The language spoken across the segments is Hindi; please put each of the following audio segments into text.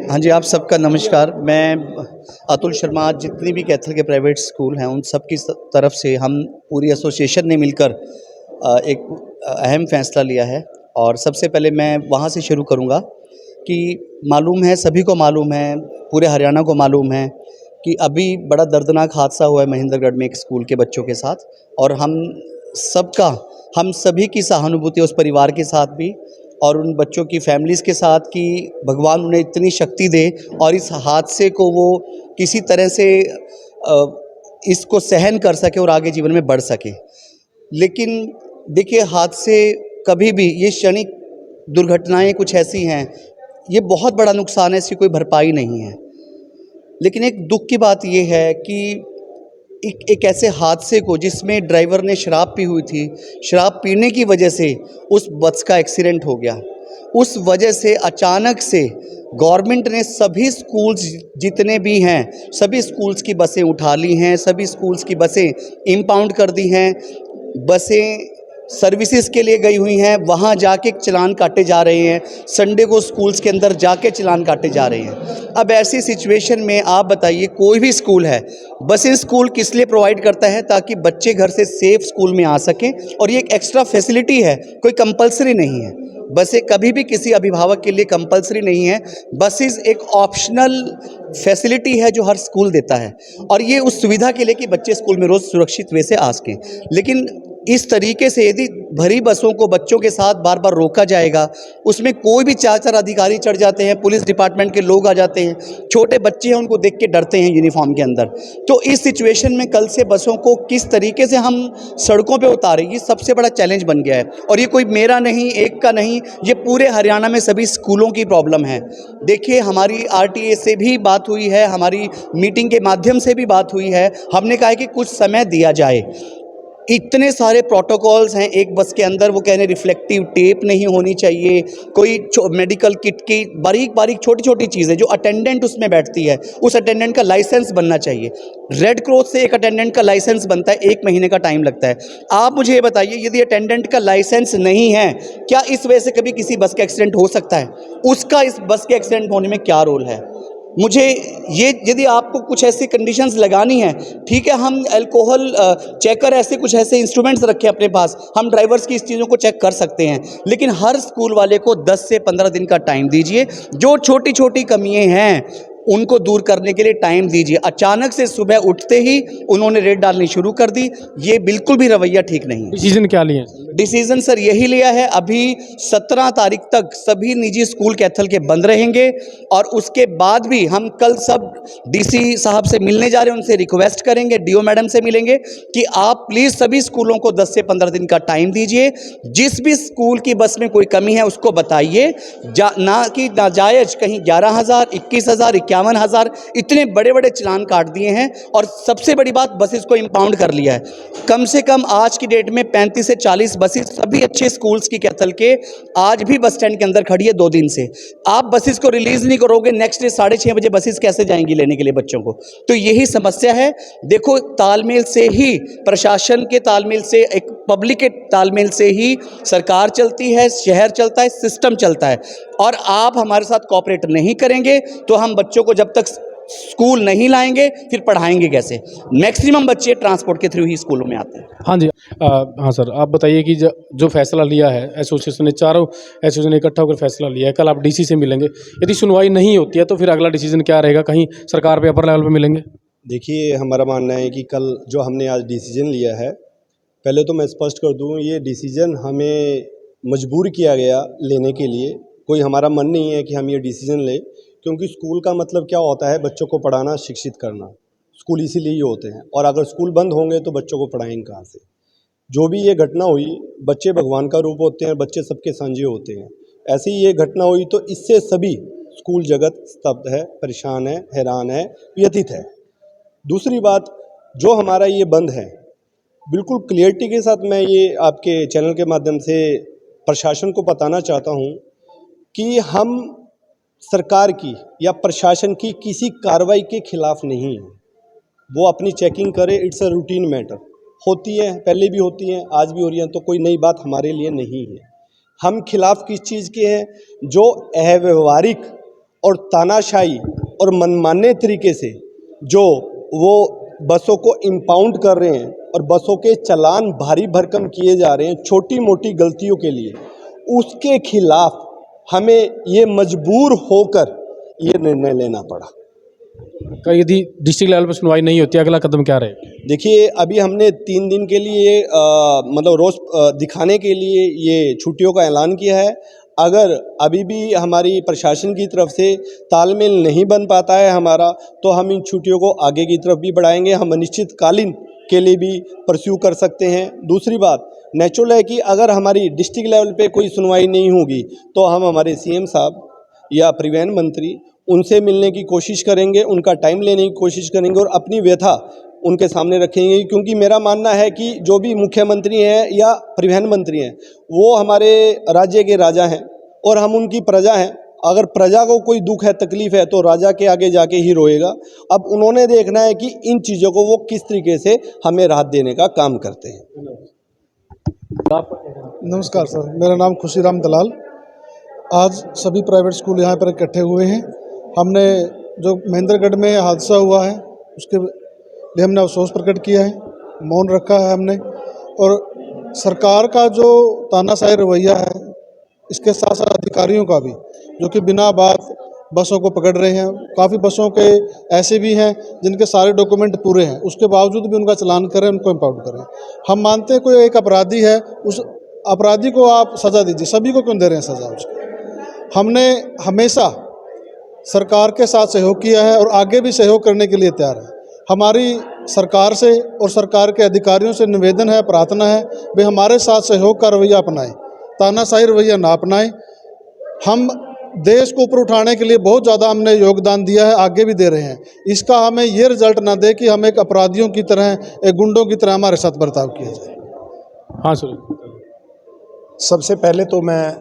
हाँ जी, आप सबका नमस्कार। मैं अतुल शर्मा। आज जितनी भी कैथल के प्राइवेट स्कूल हैं, उन सब की तरफ से हम पूरी एसोसिएशन ने मिलकर एक अहम फ़ैसला लिया है। और सबसे पहले मैं वहाँ से शुरू करूँगा कि मालूम है, सभी को मालूम है, पूरे हरियाणा को मालूम है कि अभी बड़ा दर्दनाक हादसा हुआ है महेंद्रगढ़ में एक स्कूल के बच्चों के साथ। और हम सभी की सहानुभूति उस परिवार के साथ भी और उन बच्चों की फैमिलीज़ के साथ कि भगवान उन्हें इतनी शक्ति दे और इस हादसे को वो किसी तरह से इसको सहन कर सके और आगे जीवन में बढ़ सके। लेकिन देखिए, हादसे कभी भी, ये क्षणिक दुर्घटनाएं कुछ ऐसी हैं, ये बहुत बड़ा नुकसान है, इसकी कोई भरपाई नहीं है। लेकिन एक दुख की बात ये है कि एक ऐसे हादसे को, जिसमें ड्राइवर ने शराब पी हुई थी, शराब पीने की वजह से उस बस का एक्सीडेंट हो गया। उस वजह से अचानक से गवर्नमेंट ने सभी स्कूल्स जितने भी हैं, सभी स्कूल्स की बसें उठा ली हैं, सभी स्कूल्स की बसें इम्पाउंड कर दी हैं। बसें सर्विसेज के लिए गई हुई हैं, वहाँ जाके चालान काटे जा रहे हैं। संडे को स्कूल्स के अंदर जाके चालान काटे जा रहे हैं। अब ऐसी सिचुएशन में आप बताइए, कोई भी स्कूल है, बसें स्कूल किस लिए प्रोवाइड करता है? ताकि बच्चे घर से सेफ स्कूल में आ सकें। और ये एक एक्स्ट्रा फैसिलिटी है, कोई कंपलसरी नहीं है। बसें कभी भी किसी अभिभावक के लिए कंपलसरी नहीं है। बसेस एक ऑप्शनल फैसिलिटी है जो हर स्कूल देता है, और ये उस सुविधा के लिए कि बच्चे स्कूल में रोज़ सुरक्षित वे से आ सकें। लेकिन इस तरीके से यदि भरी बसों को बच्चों के साथ बार बार रोका जाएगा, उसमें कोई भी 4-4 अधिकारी चढ़ जाते हैं, पुलिस डिपार्टमेंट के लोग आ जाते हैं, छोटे बच्चे हैं उनको देख के डरते हैं यूनिफॉर्म के अंदर। तो इस सिचुएशन में कल से बसों को किस तरीके से हम सड़कों पे उतारें, ये सबसे बड़ा चैलेंज बन गया है। और ये कोई मेरा नहीं, एक का नहीं, ये पूरे हरियाणा में सभी स्कूलों की प्रॉब्लम है। देखिए, हमारी आरटीए से भी बात हुई है, हमारी मीटिंग के माध्यम से भी बात हुई है। हमने कहा है कि कुछ समय दिया जाए। इतने सारे प्रोटोकॉल्स हैं एक बस के अंदर, वो कह रहे हैं रिफ्लेक्टिव टेप नहीं होनी चाहिए, कोई मेडिकल किट की बारीक बारीक छोटी छोटी चीज़ें, जो अटेंडेंट उसमें बैठती है, उस अटेंडेंट का लाइसेंस बनना चाहिए। रेड क्रॉस से एक अटेंडेंट का लाइसेंस बनता है, 1 महीने का टाइम लगता है। आप मुझे ये बताइए, यदि अटेंडेंट का लाइसेंस नहीं है, क्या इस वजह से कभी किसी बस का एक्सीडेंट हो सकता है? उसका इस बस के एक्सीडेंट होने में क्या रोल है? मुझे ये, यदि आपको कुछ ऐसी कंडीशंस लगानी है, ठीक है, हम अल्कोहल चेकर, ऐसे कुछ ऐसे इंस्ट्रूमेंट्स रखें अपने पास, हम ड्राइवर्स की इस चीज़ों को चेक कर सकते हैं। लेकिन हर स्कूल वाले को 10 से 15 दिन का टाइम दीजिए। जो छोटी छोटी कमियां हैं उनको दूर करने के लिए टाइम दीजिए। अचानक से सुबह उठते ही उन्होंने रेड डालनी शुरू कर दी, ये बिल्कुल भी रवैया ठीक नहीं है। डिसीजन क्या लिए? डिसीजन सर यही लिया है, अभी 17 तारीख तक सभी निजी स्कूल कैथल के बंद रहेंगे। और उसके बाद भी हम कल सब डीसी साहब से मिलने जा रहे हैं, उनसे रिक्वेस्ट करेंगे, डीओ मैडम से मिलेंगे कि आप प्लीज़ सभी स्कूलों को 10 से 15 दिन का टाइम दीजिए। जिस भी स्कूल की बस में कोई कमी है उसको बताइए, ना कि नाजायज कहीं 11,000, 21,000, 51,000 इतने बड़े बड़े चालान काट दिए हैं। और सबसे बड़ी बात, बसेस को इम्पाउंड कर लिया है। कम से कम आज की डेट में 35 से 40 बसेस सभी अच्छे स्कूल्स की कैथल के आज भी बस स्टैंड के अंदर खड़ी है 2 दिन से। आप बसेस को रिलीज नहीं करोगे, नेक्स्ट डे 6:30 बजे बसेस कैसे जाएंगी लेने के लिए बच्चों को? तो यही समस्या है। देखो, तालमेल से ही, प्रशासन के तालमेल से, एक पब्लिक के तालमेल से ही सरकार चलती है, शहर चलता है, सिस्टम चलता है। और आप हमारे साथ कोऑपरेट नहीं करेंगे तो हम बच्चों को जब तक स्कूल नहीं लाएंगे फिर पढ़ाएंगे कैसे? मैक्सिमम बच्चे ट्रांसपोर्ट के थ्रू ही स्कूलों में आते हैं। हाँ जी। हाँ सर, आप बताइए कि जो फैसला लिया है एसोसिएशन ने, चारों एसोसिएशन ने इकट्ठा होकर फैसला लिया है, कल आप डीसी से मिलेंगे, यदि सुनवाई नहीं होती है तो फिर अगला डिसीजन क्या रहेगा? कहीं सरकार पे अपर लेवल पे मिलेंगे? देखिए, हमारा मानना है कि कल जो हमने आज डिसीजन लिया है, पहले तो मैं स्पष्ट कर दूं, ये डिसीजन हमें मजबूर किया गया लेने के लिए। कोई हमारा मन नहीं है कि हम ये डिसीजन लें, क्योंकि स्कूल का मतलब क्या होता है? बच्चों को पढ़ाना, शिक्षित करना। स्कूल इसीलिए ही होते हैं, और अगर स्कूल बंद होंगे तो बच्चों को पढ़ाएंगे कहाँ से? जो भी ये घटना हुई, बच्चे भगवान का रूप होते हैं, बच्चे सबके साझे होते हैं। ऐसे ही ये घटना हुई तो इससे सभी स्कूल जगत स्तब्ध है, परेशान है, हैरान है, व्यथित है। दूसरी बात, जो हमारा ये बंद है, बिल्कुल क्लियरिटी के साथ मैं ये आपके चैनल के माध्यम से प्रशासन को बताना चाहता हूँ कि हम सरकार की या प्रशासन की किसी कार्रवाई के खिलाफ नहीं हैं। वो अपनी चेकिंग करे, इट्स अ रूटीन मैटर। होती है, पहले भी होती हैं, आज भी हो रही हैं, तो कोई नई बात हमारे लिए नहीं है। हम खिलाफ किस चीज़ के हैं? जो अव्यवहारिक और तानाशाही और मनमाने तरीके से जो वो बसों को इम्पाउंड कर रहे हैं और बसों के चालान भारी भरकम किए जा रहे हैं छोटी मोटी गलतियों के लिए, उसके खिलाफ हमें ये मजबूर होकर ये निर्णय लेना पड़ा। यदि डिस्ट्रिक्ट लेवल पर सुनवाई नहीं होती अगला कदम क्या रहेगा? देखिए, अभी हमने 3 दिन के लिए मतलब रोज़ दिखाने के लिए ये छुट्टियों का ऐलान किया है। अगर अभी भी हमारी प्रशासन की तरफ से तालमेल नहीं बन पाता है हमारा, तो हम इन छुट्टियों को आगे की तरफ भी बढ़ाएंगे। हम अनिश्चितकालीन के लिए भी परस्यू कर सकते हैं। दूसरी बात नेचुरल है कि अगर हमारी डिस्ट्रिक्ट लेवल पे कोई सुनवाई नहीं होगी तो हम हमारे सीएम साहब या परिवहन मंत्री उनसे मिलने की कोशिश करेंगे, उनका टाइम लेने की कोशिश करेंगे और अपनी व्यथा उनके सामने रखेंगे। क्योंकि मेरा मानना है कि जो भी मुख्यमंत्री हैं या परिवहन मंत्री हैं वो हमारे राज्य के राजा हैं और हम उनकी प्रजा हैं। अगर प्रजा को कोई दुख है, तकलीफ़ है तो राजा के आगे जाके ही रोएगा। अब उन्होंने देखना है कि इन चीज़ों को वो किस तरीके से हमें राहत देने का काम करते हैं। नमस्कार सर, मेरा नाम खुशीराम दलाल। आज सभी प्राइवेट स्कूल यहाँ पर इकट्ठे हुए हैं। हमने जो महेंद्रगढ़ में हादसा हुआ है उसके लिए हमने अफसोस प्रकट किया है, मौन रखा है हमने। और सरकार का जो तानाशाही रवैया है, इसके साथ साथ अधिकारियों का भी, जो कि बिना बात बसों को पकड़ रहे हैं। काफ़ी बसों के ऐसे भी हैं जिनके सारे डॉक्यूमेंट पूरे हैं, उसके बावजूद भी उनका चालान करें, उनको इम्पाउंड करें। हम मानते हैं कोई एक अपराधी है, उस अपराधी को आप सज़ा दीजिए, सभी को क्यों दे रहे हैं सज़ा उसको। हमने हमेशा सरकार के साथ सहयोग किया है और आगे भी सहयोग करने के लिए तैयार है। हमारी सरकार से और सरकार के अधिकारियों से निवेदन है, प्रार्थना है, वे हमारे साथ सहयोग का रवैया अपनाएं, तानाशाही रवैया ना अपनाएं। हम देश को ऊपर उठाने के लिए बहुत ज़्यादा हमने योगदान दिया है, आगे भी दे रहे हैं। इसका हमें ये रिजल्ट ना दे कि हम एक अपराधियों की तरह, एक गुंडों की तरह हमारे साथ बर्ताव किया जाए। हाँ सर। सबसे पहले तो मैं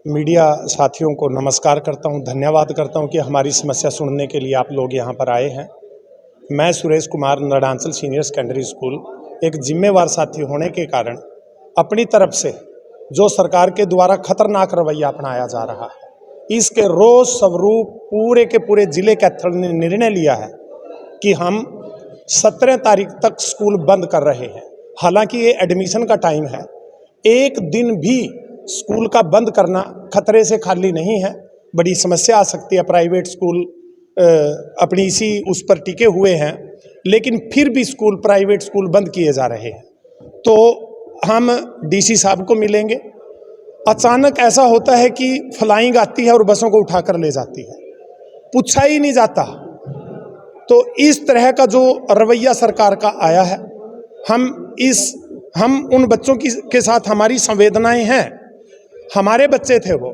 मीडिया साथियों को नमस्कार करता हूं, धन्यवाद करता हूं कि हमारी समस्या सुनने के लिए आप लोग यहां पर आए हैं। मैं सुरेश कुमार, नडांचल सीनियर सेकेंडरी स्कूल, एक जिम्मेवार साथी होने के कारण अपनी तरफ से जो सरकार के द्वारा खतरनाक रवैया अपनाया जा रहा है, इसके रोज स्वरूप पूरे के पूरे जिले कैथल ने निर्णय लिया है कि हम 17 तारीख तक स्कूल बंद कर रहे हैं। हालांकि ये एडमिशन का टाइम है, एक दिन भी स्कूल का बंद करना खतरे से खाली नहीं है। बड़ी समस्या आ सकती है, प्राइवेट स्कूल अपनी इसी उस पर टिके हुए हैं, लेकिन फिर भी स्कूल, प्राइवेट स्कूल बंद किए जा रहे हैं। तो हम डीसी साहब को मिलेंगे। अचानक ऐसा होता है कि फ्लाइंग आती है और बसों को उठाकर ले जाती है, पूछा ही नहीं जाता। तो इस तरह का जो रवैया सरकार का आया है, हम उन बच्चों के साथ हमारी संवेदनाएं हैं। हमारे बच्चे थे वो,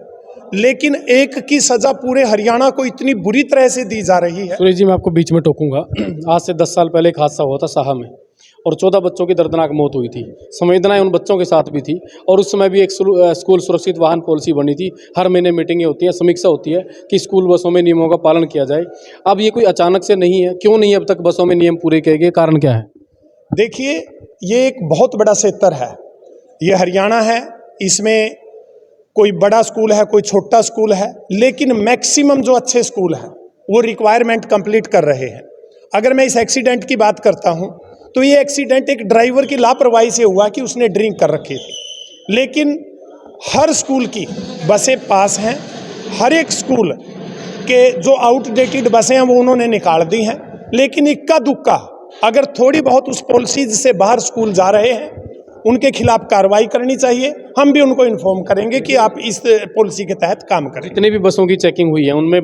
लेकिन एक की सजा पूरे हरियाणा को इतनी बुरी तरह से दी जा रही है। सुरेश जी, मैं आपको बीच में टोकूंगा। आज से 10 साल पहले एक हादसा हुआ था साहा में और 14 बच्चों की दर्दनाक मौत हुई थी। संवेदनाएं उन बच्चों के साथ भी थी और उस समय भी एक स्कूल सुरक्षित वाहन पॉलिसी बनी थी। हर महीने मीटिंगें होती हैं, समीक्षा होती है कि स्कूल बसों में नियमों का पालन किया जाए। अब ये कोई अचानक से नहीं है, क्यों नहीं अब तक बसों में नियम पूरे किए गए, कारण क्या है? देखिए, ये एक बहुत बड़ा क्षेत्र है, ये हरियाणा है। इसमें कोई बड़ा स्कूल है, कोई छोटा स्कूल है, लेकिन मैक्सिमम जो अच्छे स्कूल हैं वो रिक्वायरमेंट कंप्लीट कर रहे हैं। अगर मैं इस एक्सीडेंट की बात करता हूं तो ये एक्सीडेंट एक ड्राइवर की लापरवाही से हुआ कि उसने ड्रिंक कर रखी थी। लेकिन हर स्कूल की बसें पास हैं, हर एक स्कूल के जो आउटडेटेड बसें हैं वो उन्होंने निकाल दी हैं। लेकिन इक्का दुक्का अगर थोड़ी बहुत उस पॉलिसीज से बाहर स्कूल जा रहे हैं, उनके खिलाफ कार्रवाई करनी चाहिए। हम भी उनको इन्फॉर्म करेंगे कि आप इस पॉलिसी के तहत काम करें। जितनी भी बसों की चेकिंग हुई है उनमें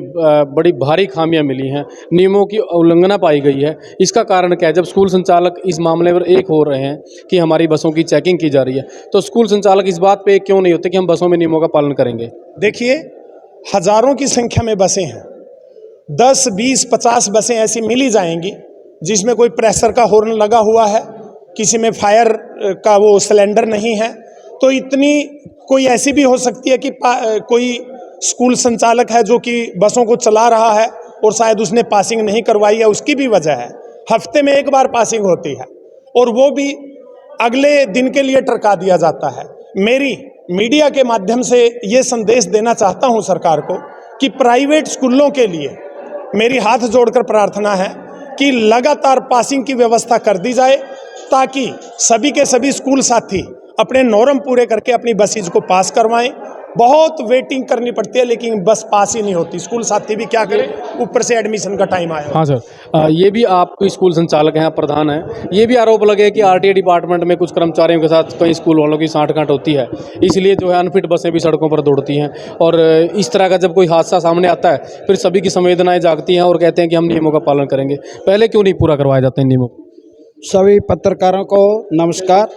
बड़ी भारी खामियां मिली हैं, नियमों की उल्लंघना पाई गई है। इसका कारण क्या है? जब स्कूल संचालक इस मामले पर एक हो रहे हैं कि हमारी बसों की चेकिंग की जा रही है, तो स्कूल संचालक इस बात पे क्यों नहीं होते कि हम बसों में नियमों का पालन करेंगे? देखिए, हजारों की संख्या में बसें हैं, 10, 20, 50 बसें ऐसी मिली जाएंगी जिसमें कोई प्रेशर का हॉर्न लगा हुआ है, किसी में फायर का वो सिलेंडर नहीं है। तो इतनी कोई ऐसी भी हो सकती है कि कोई स्कूल संचालक है जो कि बसों को चला रहा है और शायद उसने पासिंग नहीं करवाई है। उसकी भी वजह है, हफ्ते में एक बार पासिंग होती है और वो भी अगले दिन के लिए टरका दिया जाता है। मेरी मीडिया के माध्यम से ये संदेश देना चाहता हूँ सरकार को कि प्राइवेट स्कूलों के लिए मेरी हाथ जोड़कर प्रार्थना है कि लगातार पासिंग की व्यवस्था कर दी जाए, ताकि सभी के सभी स्कूल साथी अपने नॉर्म पूरे करके अपनी बसेज को पास करवाएं। बहुत वेटिंग करनी पड़ती है, लेकिन बस पास ही नहीं होती। स्कूल साथी भी क्या करें, ऊपर से एडमिशन का टाइम आया। हाँ सर, ये भी आप स्कूल संचालक हैं, आप प्रधान हैं, ये भी आरोप लगे कि आरटीए डिपार्टमेंट में कुछ कर्मचारियों के साथ कई स्कूल वालों की साँठ-गाँठ होती है, इसलिए जो है अनफिट बसें भी सड़कों पर दौड़ती हैं। और इस तरह का जब कोई हादसा सामने आता है फिर सभी की संवेदनाएं जागती हैं और कहते हैं कि हम नियमों का पालन करेंगे। पहले क्यों नहीं पूरा करवाए जाते हैं नियमों? सभी पत्रकारों को नमस्कार।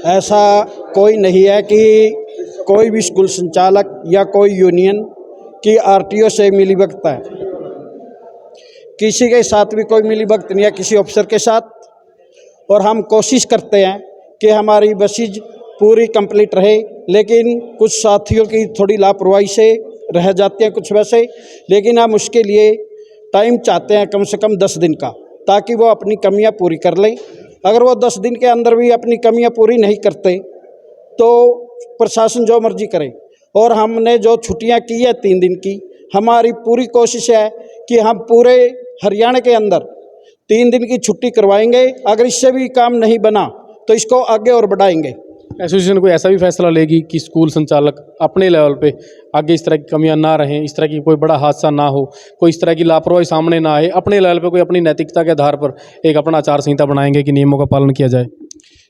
ऐसा कोई नहीं है कि कोई भी स्कूल संचालक या कोई यूनियन की आरटीओ से मिलीभगत है। किसी के साथ भी कोई मिलीभगत नहीं है, किसी अफसर के साथ। और हम कोशिश करते हैं कि हमारी बसेज पूरी कंप्लीट रहे, लेकिन कुछ साथियों की थोड़ी लापरवाही से रह जाते हैं कुछ वैसे। लेकिन हम उसके लिए टाइम चाहते हैं कम से कम 10 दिन का, ताकि वो अपनी कमियां पूरी कर लें। अगर वो 10 दिन के अंदर भी अपनी कमियां पूरी नहीं करते तो प्रशासन जो मर्जी करे। और हमने जो छुट्टियां की है 3 दिन की, हमारी पूरी कोशिश है कि हम पूरे हरियाणा के अंदर 3 दिन की छुट्टी करवाएंगे। अगर इससे भी काम नहीं बना तो इसको आगे और बढ़ाएंगे। एसोसिएशन कोई ऐसा भी फैसला लेगी कि स्कूल संचालक अपने लेवल पे आगे इस तरह की कमियां ना रहें, इस तरह की कोई बड़ा हादसा ना हो, कोई इस तरह की लापरवाही सामने ना आए, अपने लेवल पे कोई अपनी नैतिकता के आधार पर एक अपना आचार संहिता बनाएंगे कि नियमों का पालन किया जाए?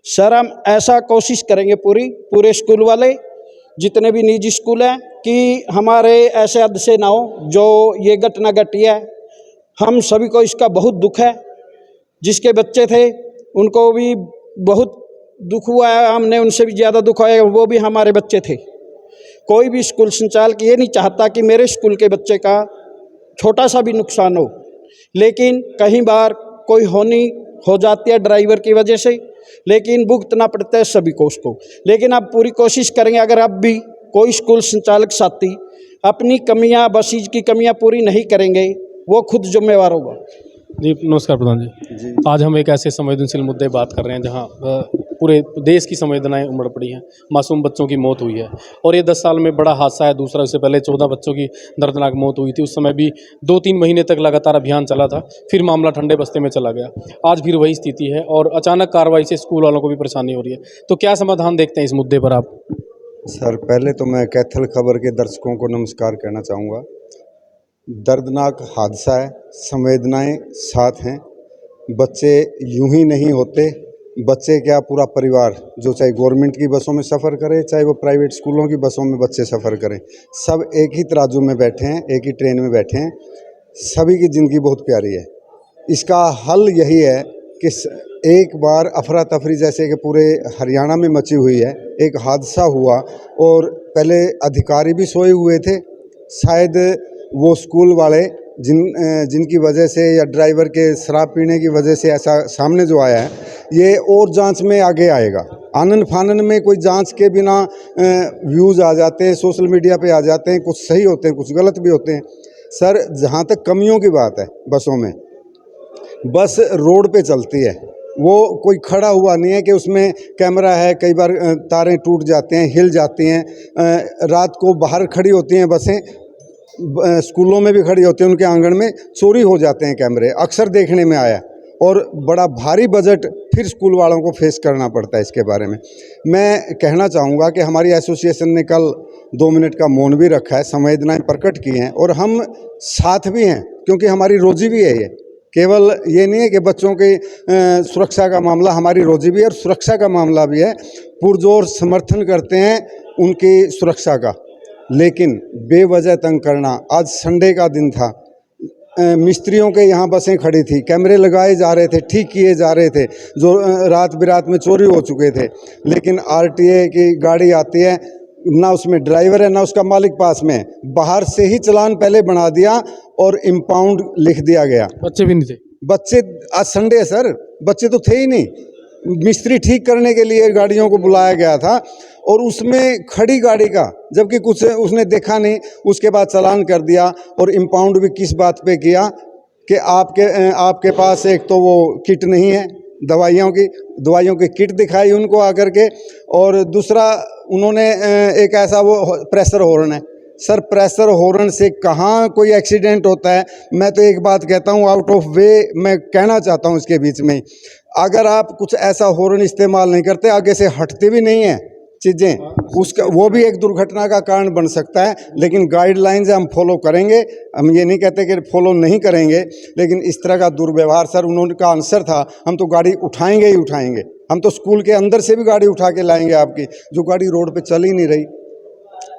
सर, हम ऐसा कोशिश करेंगे पूरे स्कूल वाले, जितने भी निजी स्कूल हैं, कि हमारे ऐसे हद से ना हो जो ये घटना घटी है। हम सभी को इसका बहुत दुख है। जिसके बच्चे थे उनको भी बहुत दुख हुआ है, हमने उनसे भी ज़्यादा दुख हुआ है, वो भी हमारे बच्चे थे। कोई भी स्कूल संचालक ये नहीं चाहता कि मेरे स्कूल के बच्चे का छोटा सा भी नुकसान हो, लेकिन कई बार कोई हानि हो जाती है ड्राइवर की वजह से, लेकिन भुगतना पड़ता है सभी को उसको। लेकिन अब पूरी कोशिश करेंगे, अगर अब भी कोई स्कूल संचालक साथी अपनी कमियां, बसेज की कमियां पूरी नहीं करेंगे, वो खुद जिम्मेवार होगा। जी नमस्कार प्रधान जी। आज हम एक ऐसे संवेदनशील मुद्दे बात कर रहे हैं जहां पूरे देश की संवेदनाएं उमड़ पड़ी हैं। मासूम बच्चों की मौत हुई है और ये 10 साल में बड़ा हादसा है। दूसरा, इससे पहले 14 बच्चों की दर्दनाक मौत हुई थी। उस समय भी 2-3 महीने तक लगातार अभियान चला था, फिर मामला ठंडे बस्ते में चला गया। आज फिर वही स्थिति है और अचानक कार्रवाई से स्कूल वालों को भी परेशानी हो रही है। तो क्या समाधान देखते हैं इस मुद्दे पर आप? सर, पहले तो मैं कैथल खबर के दर्शकों को नमस्कार कहना चाहूँगा। दर्दनाक हादसा है, संवेदनाएं साथ हैं। बच्चे यूं ही नहीं होते, बच्चे क्या पूरा परिवार, जो चाहे गवर्नमेंट की बसों में सफ़र करे, चाहे वो प्राइवेट स्कूलों की बसों में बच्चे सफ़र करें, सब एक ही तराजू में बैठे हैं, एक ही ट्रेन में बैठे हैं। सभी की ज़िंदगी बहुत प्यारी है। इसका हल यही है कि एक बार अफरा तफरी जैसे कि पूरे हरियाणा में मची हुई है, एक हादसा हुआ और पहले अधिकारी भी सोए हुए थे। शायद वो स्कूल वाले जिनकी वजह से या ड्राइवर के शराब पीने की वजह से ऐसा सामने जो आया है, ये और जांच में आगे आएगा। आनन फानन में कोई जांच के बिना व्यूज़ आ जाते हैं, सोशल मीडिया पे आ जाते हैं, कुछ सही होते हैं, कुछ गलत भी होते हैं। सर, जहाँ तक कमियों की बात है बसों में, बस रोड पे चलती है, वो कोई खड़ा हुआ नहीं है कि उसमें कैमरा है। कई बार तारें टूट जाते हैं, हिल जाती हैं। रात को बाहर खड़ी होती हैं बसें, स्कूलों में भी खड़ी होती हैं, उनके आंगन में चोरी हो जाते हैं कैमरे, अक्सर देखने में आया। और बड़ा भारी बजट फिर स्कूल वालों को फेस करना पड़ता है। इसके बारे में मैं कहना चाहूँगा कि हमारी एसोसिएशन ने कल 2 मिनट का मौन भी रखा है, संवेदनाएं प्रकट की हैं और हम साथ भी हैं, क्योंकि हमारी रोजी भी है। ये केवल ये नहीं है कि बच्चों की सुरक्षा का मामला, हमारी रोजी भी है और सुरक्षा का मामला भी है। पुरजोर समर्थन करते हैं उनकी सुरक्षा का, लेकिन बेवजह तंग करना। आज संडे का दिन था, मिस्त्रियों के यहाँ बसें खड़ी थी, कैमरे लगाए जा रहे थे, ठीक किए जा रहे थे, जो रात बिरात में चोरी हो चुके थे। लेकिन आरटीए की गाड़ी आती है, ना उसमें ड्राइवर है ना उसका मालिक पास में, बाहर से ही चालान पहले बना दिया और इम्पाउंड लिख दिया गया। बच्चे भी नहीं थे? बच्चे, आज संडे है सर, बच्चे तो थे ही नहीं। मिस्त्री ठीक करने के लिए गाड़ियों को बुलाया गया था और उसमें खड़ी गाड़ी का, जबकि कुछ उसने देखा नहीं, उसके बाद चालान कर दिया। और इम्पाउंड भी किस बात पे किया कि आपके पास एक तो वो किट नहीं है दवाइयों की किट दिखाई उनको आकर के, और दूसरा उन्होंने एक ऐसा वो प्रेशर हॉर्न है, सर प्रेशर हॉर्न से कहाँ कोई एक्सीडेंट होता है। मैं तो एक बात कहता हूँ, आउट ऑफ वे मैं कहना चाहता हूँ इसके बीच में, अगर आप कुछ ऐसा हॉर्न इस्तेमाल नहीं करते, आगे से हटते भी नहीं हैं चीज़ें, उसका वो भी एक दुर्घटना का कारण बन सकता है। लेकिन गाइडलाइंस हम फॉलो करेंगे, हम ये नहीं कहते कि फॉलो नहीं करेंगे, लेकिन इस तरह का दुर्व्यवहार सर, उन्होंने का आंसर था हम तो गाड़ी उठाएंगे ही उठाएंगे, हम तो स्कूल के अंदर से भी गाड़ी उठा के लाएंगे आपकी, जो गाड़ी रोड पे चल ही नहीं रही,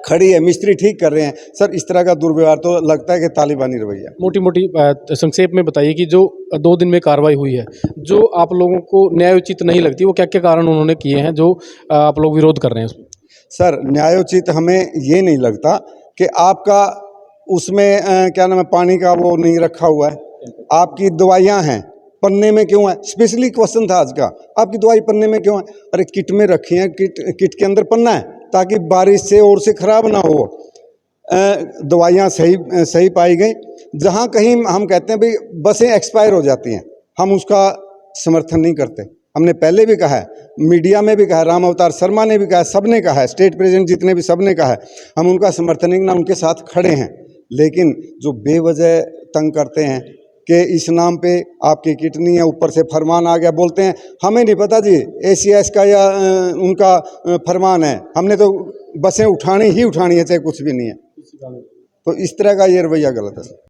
खड़ी है, मिस्त्री ठीक कर रहे हैं। सर इस तरह का दुर्व्यवहार तो लगता है कि तालिबानी रवैया। मोटी मोटी संक्षेप में बताइए कि जो 2 दिन में कार्रवाई हुई है, जो आप लोगों को न्यायोचित नहीं लगती, वो क्या क्या कारण उन्होंने किए हैं जो आप लोग विरोध कर रहे हैं उसमें? सर न्यायोचित हमें ये नहीं लगता कि आपका उसमें क्या नाम है, पानी का वो नहीं रखा हुआ है, आपकी दवाइयाँ हैं पन्ने में क्यों है, स्पेशली क्वेश्चन था आज का, आपकी दवाई पन्ने में क्यों है? अरे किट में रखी है, किट के अंदर पन्ना है ताकि बारिश से और से ख़राब ना हो। दवाइयाँ सही पाई गई। जहाँ कहीं हम कहते हैं भाई बसें एक्सपायर हो जाती हैं, हम उसका समर्थन नहीं करते। हमने पहले भी कहा है, मीडिया में भी कहा है, राम अवतार शर्मा ने भी कहा है, सब ने कहा है, स्टेट प्रेसिडेंट जितने भी सब ने कहा है, हम उनका समर्थन नहीं, ना उनके साथ खड़े हैं। लेकिन जो बेवजह तंग करते हैं कि इस नाम पे आपकी किडनी है, ऊपर से फरमान आ गया, बोलते हैं हमें नहीं पता जी ACS का या उनका फरमान है, हमने तो बसें उठानी ही उठानी है चाहे कुछ भी नहीं है। तो इस तरह का ये रवैया गलत है।